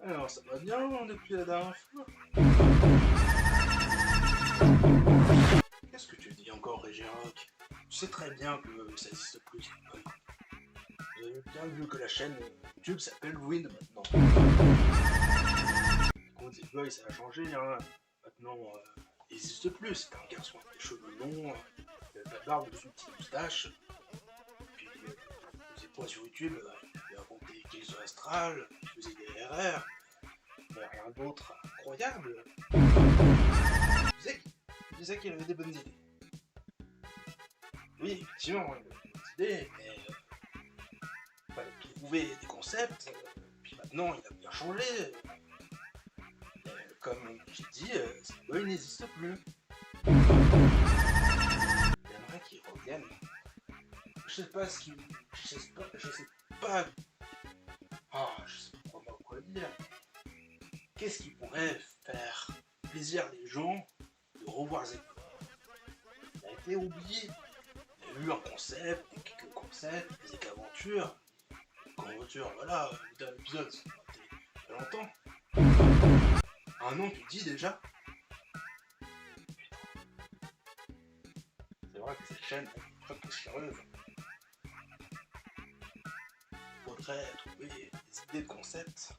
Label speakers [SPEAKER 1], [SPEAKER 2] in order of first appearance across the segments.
[SPEAKER 1] Alors, ça va bien depuis la dernière fois? Qu'est-ce que tu dis encore, Régiroc? Tu sais très bien que ça existe plus, Zigboy. Vous avez bien vu que la chaîne YouTube s'appelle Wind maintenant. Quand Zigboy, ça a changé, hein. Maintenant, il existe plus. C'est un garçon avec des cheveux longs, de la barbe, de une petite moustache. Puis, il faisait quoi sur YouTube? Il racontait Kills Astral, il faisait des RR. Mais rien d'autre incroyable. Il disait qu'il avait des bonnes idées. Oui, effectivement, il avait des bonnes idées, mais il fallait trouver des concepts. Puis maintenant, il a bien changé. Comme j'ai dit, Zigboy n'existe plus. J'aimerais qu'il revienne. Je sais pas ce qu'il. Je sais pas. Ah, je sais pas vraiment quoi dire. Qu'est-ce qui pourrait faire plaisir les gens de revoir Zigboy? Il a été oublié. Il y a eu un concept, quelques concepts, des aventures. Aventure, voilà, le dernier épisode, c'était il y a longtemps. Un an, tu dis déjà? Putain, c'est vrai que cette chaîne est très poussiéreuse. Faudrait trouver des idées de concepts.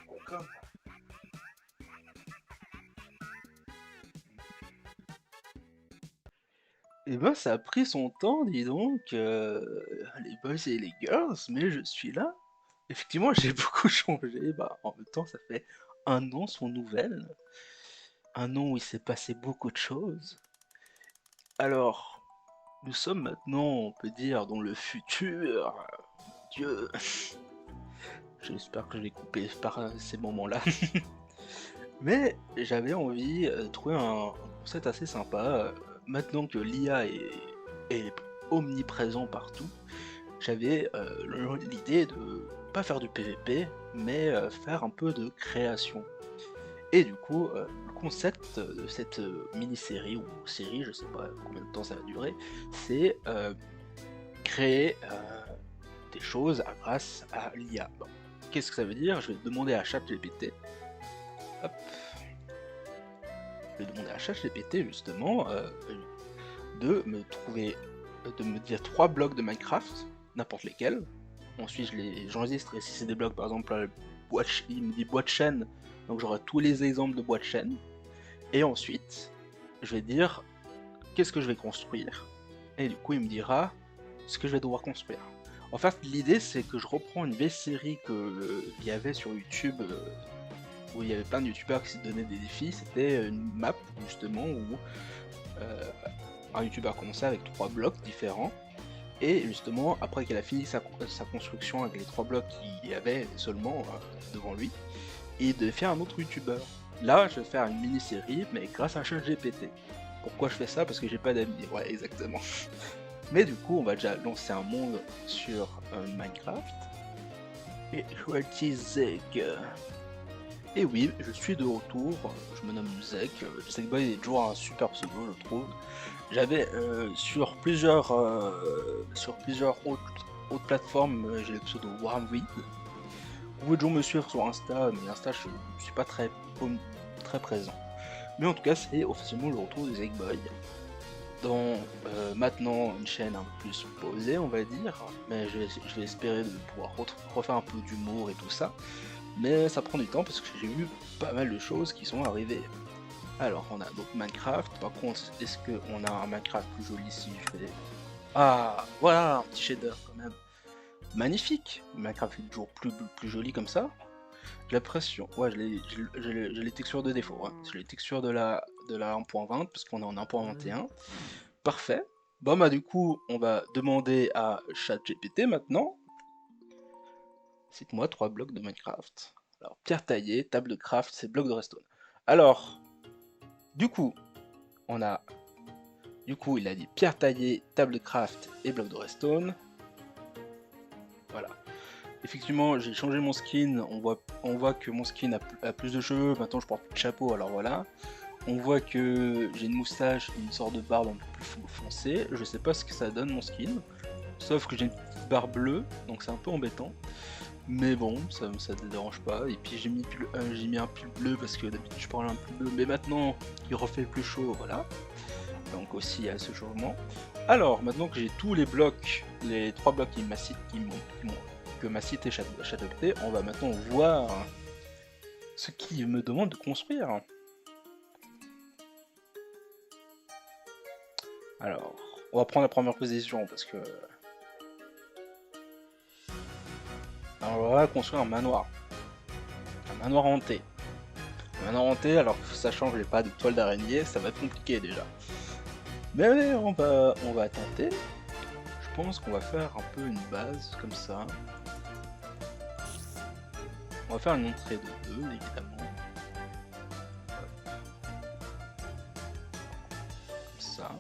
[SPEAKER 1] Bon, comme. Eh ben, ça a pris son temps, dis donc, les boys et les girls, mais je suis là. Effectivement, j'ai beaucoup changé. Bah, en même temps, ça fait un an sans nouvelles. Un an où il s'est passé beaucoup de choses. Alors, nous sommes maintenant, on peut dire, dans le futur. Dieu. J'espère que je l'ai coupé par ces moments-là. Mais j'avais envie de trouver un concept assez sympa. Maintenant que l'IA est omniprésent partout, j'avais l'idée de pas faire du PVP, mais faire un peu de création. Et du coup, le concept de cette mini-série ou série, je sais pas combien de temps ça va durer, c'est créer des choses grâce à l'IA. Bon. Qu'est-ce que ça veut dire? Je vais demander à ChatGPT. Hop. Je vais demander à ChatGPT justement de me trouver, de me dire 3 blocs de Minecraft, n'importe lesquels. Ensuite, j'enregistre, et si c'est des blocs, par exemple, il me dit boîte de chaîne, donc j'aurai tous les exemples de boîte de chaîne. Et ensuite, je vais dire qu'est-ce que je vais construire. Et du coup, il me dira ce que je vais devoir construire. En fait, l'idée, c'est que je reprends une vieille série qu'il y avait sur YouTube, où il y avait plein de youtubeurs qui se donnaient des défis. C'était une map, justement, où un youtubeur commençait avec 3 blocs différents. Et justement, après qu'il a fini sa construction avec les 3 blocs qu'il y avait seulement devant lui, il devait faire un autre youtubeur. Là, je vais faire une mini-série, mais grâce à ChatGPT. Pourquoi je fais ça? Parce que j'ai pas d'amis. Ouais, exactement. Mais du coup, on va déjà lancer un monde sur Minecraft. Et je vais utiliser Zeg. Et oui, je suis de retour. Je me nomme Zeg. Zegboy est toujours un super pseudo, je trouve. J'avais sur plusieurs autres plateformes, j'ai le pseudo Wormweed. Vous pouvez toujours me suivre sur Insta, mais Insta je suis pas très présent. Mais en tout cas, c'est officiellement le retour de Zegboy. Dans maintenant une chaîne un peu plus posée, on va dire, mais je vais espérer de pouvoir refaire un peu d'humour et tout ça. Mais ça prend du temps parce que j'ai vu pas mal de choses qui sont arrivées. Alors, on a donc Minecraft. Par contre, est-ce qu'on a un Minecraft plus joli si je fais... Ah, voilà, un petit shader quand même. Magnifique. Minecraft est toujours plus joli comme ça. J'ai l'impression... Ouais, j'ai les textures de défaut. Hein. J'ai les textures de la 1.20 parce qu'on est en 1.21. Parfait. Bon, bah du coup, on va demander à ChatGPT maintenant. Cite-moi 3 blocs de Minecraft. Alors, pierre taillée, table de craft, c'est bloc de redstone. Alors... Du coup, il a dit pierre taillée, table de craft et bloc de redstone. Voilà. Effectivement, j'ai changé mon skin. On voit que mon skin a plus de cheveux. Maintenant, je porte plus de chapeau. Alors voilà. On voit que j'ai une moustache et une sorte de barbe un peu plus foncée. Je sais pas ce que ça donne mon skin. Sauf que j'ai une petite barbe bleue, donc c'est un peu embêtant. Mais bon, ça ne dérange pas. Et puis j'ai mis un pull bleu parce que d'habitude je prends un pull bleu, mais maintenant il refait plus chaud, voilà. Donc aussi il y a ce changement. Alors maintenant que j'ai tous les blocs, les 3 blocs que m'a cité Shadowplay, on va maintenant voir ce qu'il me demande de construire. Alors, on va prendre la première position parce que... Alors, on va construire un manoir. Un manoir hanté. Un manoir hanté, alors sachant que j'ai pas de toile d'araignée, ça va être compliqué déjà. Mais on va tenter. Je pense qu'on va faire un peu une base comme ça. On va faire une entrée de 2 évidemment. Comme ça.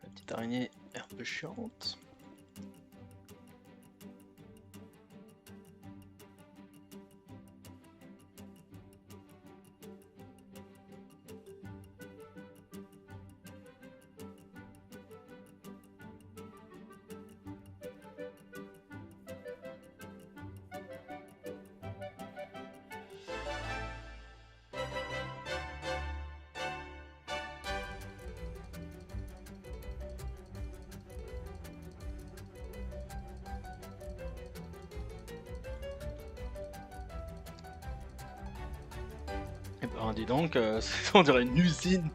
[SPEAKER 1] La petite araignée est un peu chiante. Et ben dis donc, on dirait une usine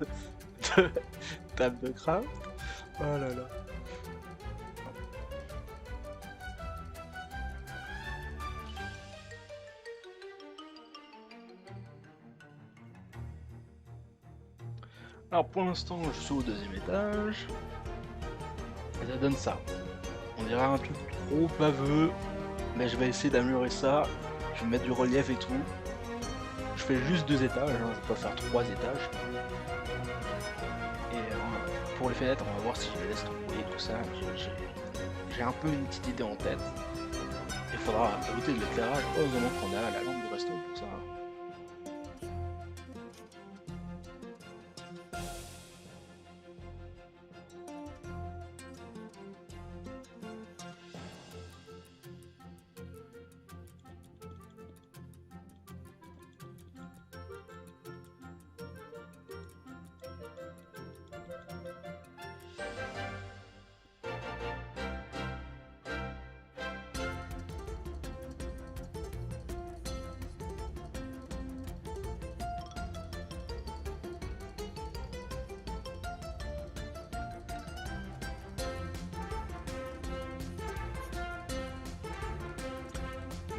[SPEAKER 1] de table de craft. Oh là là. Alors pour l'instant je suis au 2e étage. Et ça donne ça. On dirait un truc trop baveux. Mais je vais essayer d'améliorer ça. Je vais mettre du relief et tout. Je fais juste 2 étages, hein, je vais pas faire 3 étages. Et pour les fenêtres, on va voir si je les laisse tomber, tout ça. J'ai un peu une petite idée en tête. Il faudra ajouter de l'éclairage. Heureusement qu'on a la lampe de resto pour ça.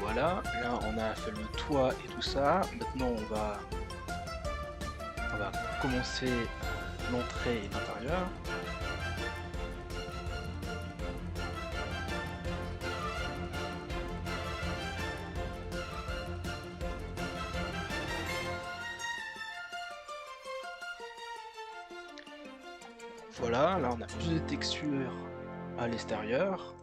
[SPEAKER 1] Voilà, là on a fait le toit et tout ça. Maintenant on va commencer l'entrée et l'intérieur. Voilà, là on a plus de textures à l'extérieur.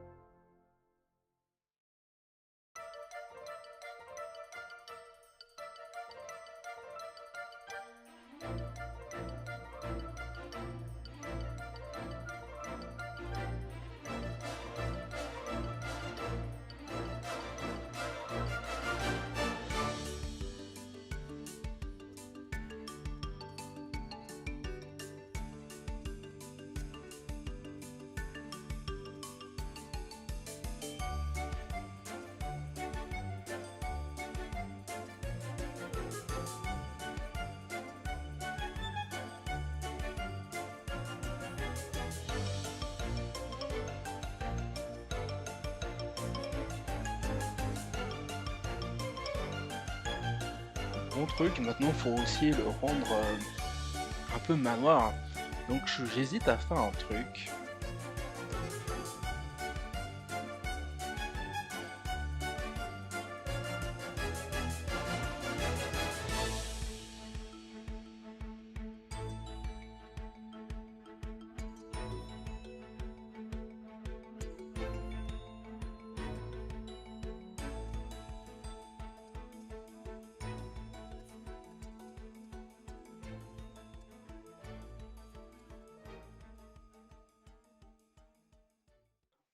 [SPEAKER 1] bon truc. Maintenant, faut aussi le rendre un peu manoir. Donc j'hésite à faire un truc.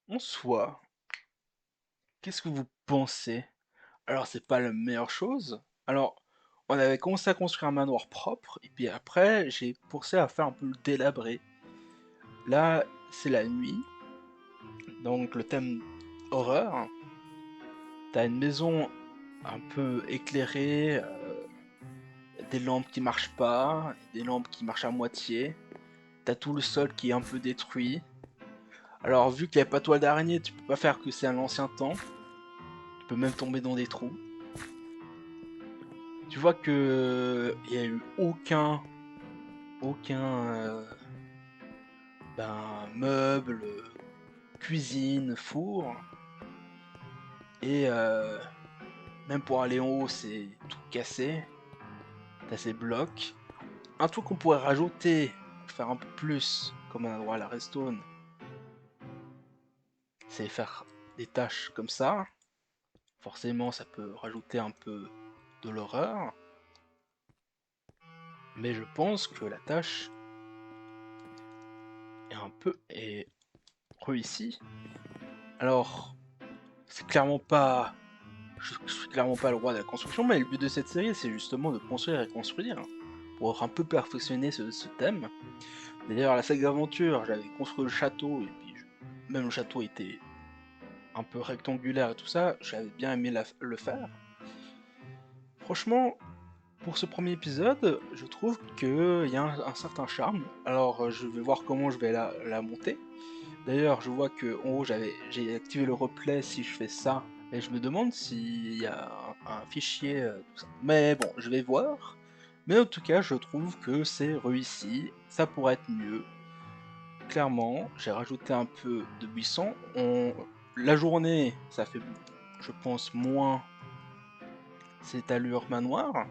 [SPEAKER 1] En soi, qu'est-ce que vous pensez? Alors, c'est pas la meilleure chose. Alors, on avait commencé à construire un manoir propre, et puis après, j'ai poussé à faire un peu le délabré. Là, c'est la nuit, donc le thème horreur. T'as une maison un peu éclairée, des lampes qui marchent pas, des lampes qui marchent à moitié. T'as tout le sol qui est un peu détruit. Alors, vu qu'il n'y a pas de toile d'araignée, tu peux pas faire que c'est un ancien temps. Tu peux même tomber dans des trous. Tu vois que il y a eu aucun meuble, cuisine, four, et même pour aller en haut, c'est tout cassé. T'as ces blocs. Un truc qu'on pourrait rajouter, pour faire un peu plus, comme on a droit à la redstone, c'est faire des tâches comme ça. Forcément, ça peut rajouter un peu de l'horreur. Mais je pense que la tâche est réussie. Alors, c'est clairement pas. Je suis clairement pas le roi de la construction, mais le but de cette série, c'est justement de construire et construire, pour un peu perfectionner ce thème. D'ailleurs, la saga aventure, j'avais construit le château, et puis même le château était un peu rectangulaire et tout ça, j'avais bien aimé le faire. Franchement, pour ce premier épisode, je trouve qu'il y a un certain charme. Alors, je vais voir comment je vais la monter. D'ailleurs, je vois que en haut, j'ai activé le replay si je fais ça. Et je me demande s'il y a un fichier, tout ça. Mais bon, je vais voir. Mais en tout cas, je trouve que c'est réussi. Ça pourrait être mieux. Clairement, j'ai rajouté un peu de buisson. La journée, ça fait, je pense, moins cette allure manoir.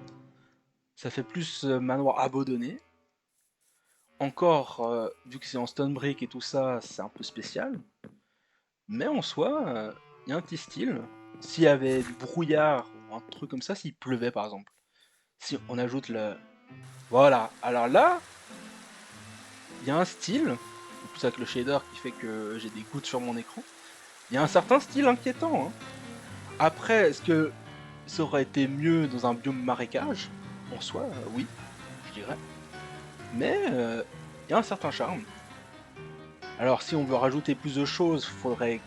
[SPEAKER 1] Ça fait plus manoir abandonné. Encore, vu que c'est en stone brick et tout ça, c'est un peu spécial. Mais en soi, il y a un petit style. S'il y avait du brouillard ou un truc comme ça, s'il pleuvait par exemple. Si on ajoute le... Voilà, alors là, il y a un style. En plus avec le shader qui fait que j'ai des gouttes sur mon écran. Il y a un certain style inquiétant. Hein. Après, est-ce que ça aurait été mieux dans un biome marécage? En soi, oui, je dirais. Mais il y a un certain charme. Alors si on veut rajouter plus de choses, il faudrait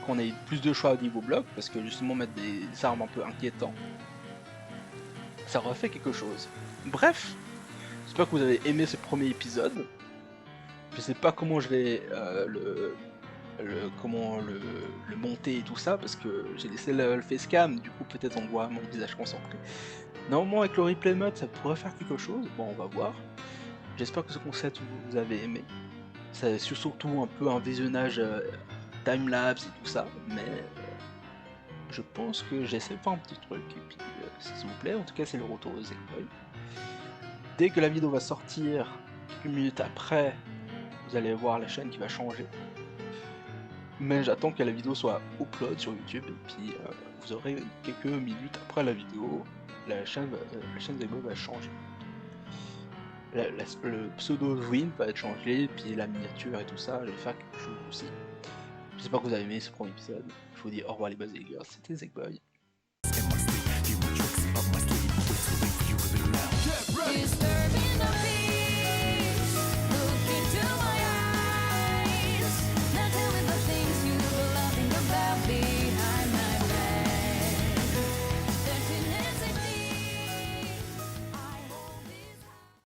[SPEAKER 1] qu'on ait plus de choix au niveau bloc, parce que justement mettre des armes un peu inquiétants, ça refait quelque chose. Bref, j'espère que vous avez aimé ce premier épisode. Je sais pas comment je vais le monter et tout ça, parce que j'ai laissé le facecam, du coup peut-être on voit mon visage concentré. Normalement avec le replay mode ça pourrait faire quelque chose, bon on va voir. J'espère que ce concept vous avez aimé. C'est surtout un peu un visionnage timelapse et tout ça, mais je pense que j'essaie de faire un petit truc, et puis s'il vous plaît, en tout cas c'est le retour de Zekboy. Dès que la vidéo va sortir, quelques minutes après, vous allez voir la chaîne qui va changer. Mais j'attends que la vidéo soit upload sur YouTube, et puis vous aurez quelques minutes après la vidéo, la chaîne Zekboy va changer. Le pseudo Win va être changé, puis la miniature et tout ça, je vais faire quelque chose aussi. J'espère que vous avez aimé ce premier épisode. Je vous dis au revoir les boys et les girls, c'était Zekboy.